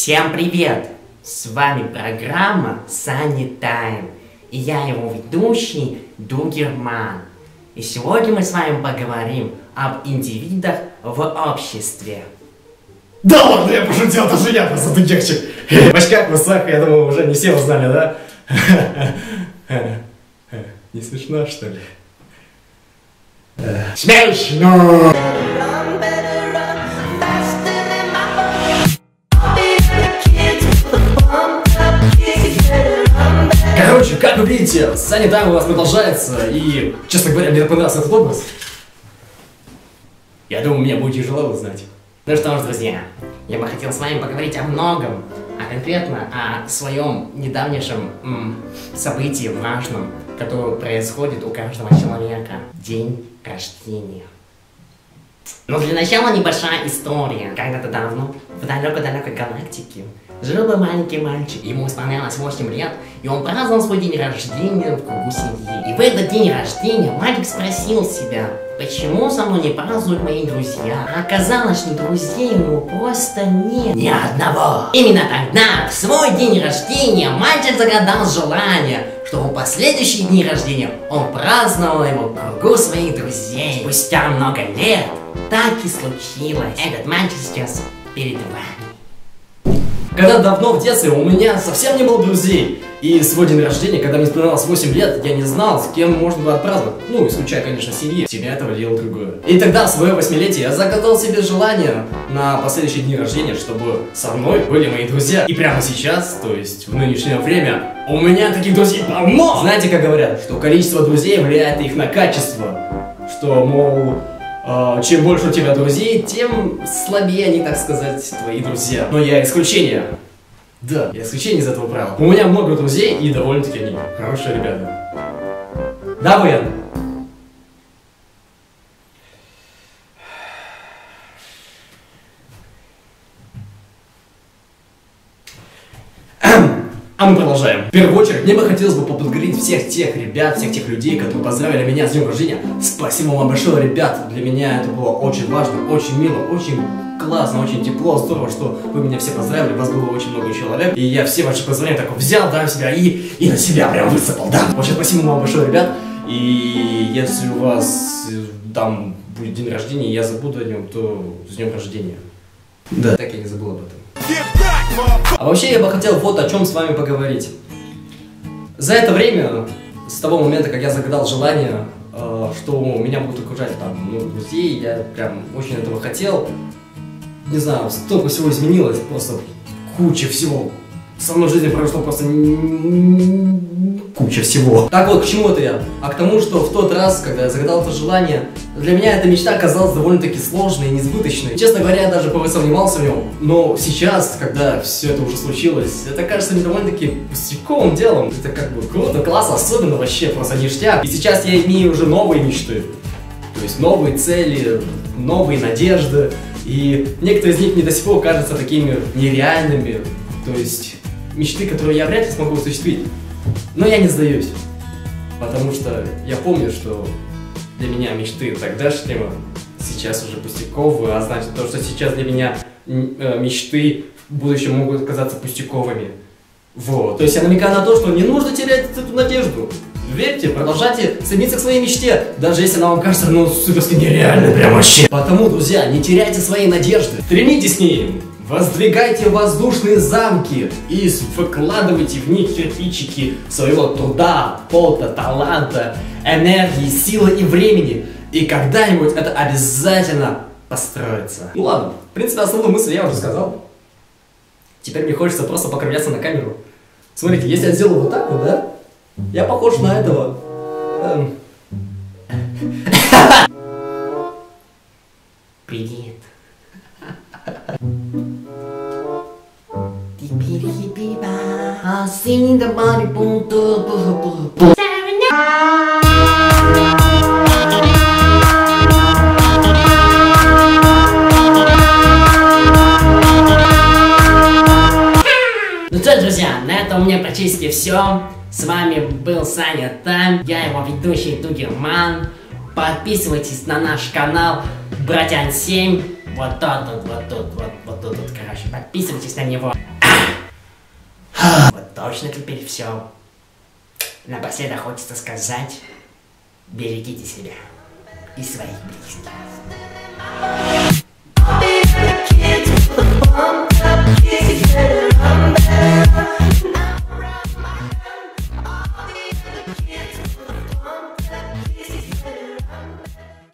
Всем привет! С вами программа Sunny Time. И я его ведущий Дугерман. И сегодня мы с вами поговорим об индивидах в обществе. Да ладно, я пошутил, даже я просто дугерчик. В очках, в усах, я думаю, уже не все узнали, да? Не смешно, что ли? Смешно! Короче, как вы видите, Sunny Time у нас продолжается, и, честно говоря, мне понравился этот образ. Я думаю, мне будет тяжело узнать. Ну что ж, друзья, я бы хотел с вами поговорить о многом, а конкретно о своем недавнешнем событии важном, которое происходит у каждого человека. День рождения. Но для начала небольшая история. Когда-то давно, в далекой-далекой галактике, жил маленький мальчик, ему исполнялось 8 лет, и он праздновал свой день рождения в кругу семьи. И в этот день рождения мальчик спросил себя, почему со мной не празднуют мои друзья? А оказалось, что друзей у него просто нет. Ни одного. Именно тогда, в свой день рождения, мальчик загадал желание, чтобы в последующие дни рождения он праздновал его в кругу своих друзей. Спустя много лет так и случилось. Этот мальчик сейчас перед вами. Когда давно в детстве у меня совсем не было друзей. И свой день рождения, когда мне исполнилось 8 лет, я не знал, с кем можно было отпраздновать. Ну, исключая, конечно, семьи. Семья этого делала другое. И тогда, в свое 8-летие, я загадал себе желание на последующие дни рождения, чтобы со мной были мои друзья. И прямо сейчас, то есть в нынешнее время, у меня таких друзей полно! Знаете, как говорят, что количество друзей влияет их на качество. Что, мол, чем больше у тебя друзей, тем слабее они, так сказать, твои друзья. Но я исключение. Да, я исключение из этого правила. У меня много друзей, и довольно-таки они хорошие ребята. Да, Вен? А мы продолжаем. В первую очередь, мне бы хотелось бы поблагодарить всех тех ребят, всех тех людей, которые поздравили меня с днем рождения. Спасибо вам большое, ребят. Для меня это было очень важно, очень мило, очень классно, очень тепло, здорово, что вы меня все поздравили. Вас было очень много человек. И я все ваши поздравления так взял, да, себя и на себя прям высыпал, да. Вообще, спасибо вам большое, ребят. И если у вас там будет день рождения, я забуду о нем, то с днем рождения. Да, так я не забыл об этом. А вообще я бы хотел вот о чем с вами поговорить. За это время, с того момента, как я загадал желание, что меня будут окружать там, друзей, я прям очень этого хотел. Не знаю, столько всего изменилось, просто куча всего. Со мной в жизни произошло просто куча всего. Так вот, к чему это я? А к тому, что в тот раз, когда я загадал это желание, для меня эта мечта казалась довольно-таки сложной и несбыточной. Честно говоря, я даже посомневался в нем. Но сейчас, когда все это уже случилось, это кажется мне довольно-таки пустяковым делом. Это как бы круто, классно, особенно вообще просто ништяк. И сейчас я имею уже новые мечты. То есть новые цели, новые надежды. И некоторые из них мне до сих пор кажутся такими нереальными. То есть мечты, которые я вряд ли смогу осуществить. Но я не сдаюсь, потому что я помню, что для меня мечты тогдашнего сейчас уже пустяковые, а значит то, что сейчас для меня мечты в будущем могут казаться пустяковыми. Вот. То есть я намекаю на то, что не нужно терять эту надежду. Верьте, продолжайте стремиться к своей мечте, даже если она вам кажется, суперски нереальной прям вообще. Потому, друзья, не теряйте своей надежды, стремитесь к ней. Воздвигайте воздушные замки и выкладывайте в них кирпичики своего труда, пота, таланта, энергии, силы и времени. И когда-нибудь это обязательно построится. Ну ладно, в принципе, основную мысль я уже сказал. Теперь мне хочется просто покривляться на камеру. Смотрите, если я сделаю вот так вот, да? Я похож на этого. Привет. Ну что, друзья, на этом у меня практически все. С вами был Sunny Time, я его ведущий Дугерман. Подписывайтесь на наш канал Братян 7. Вот тут, короче, подписывайтесь на него. Вот точно теперь все. Напоследок хочется сказать, берегите себя и своих близких.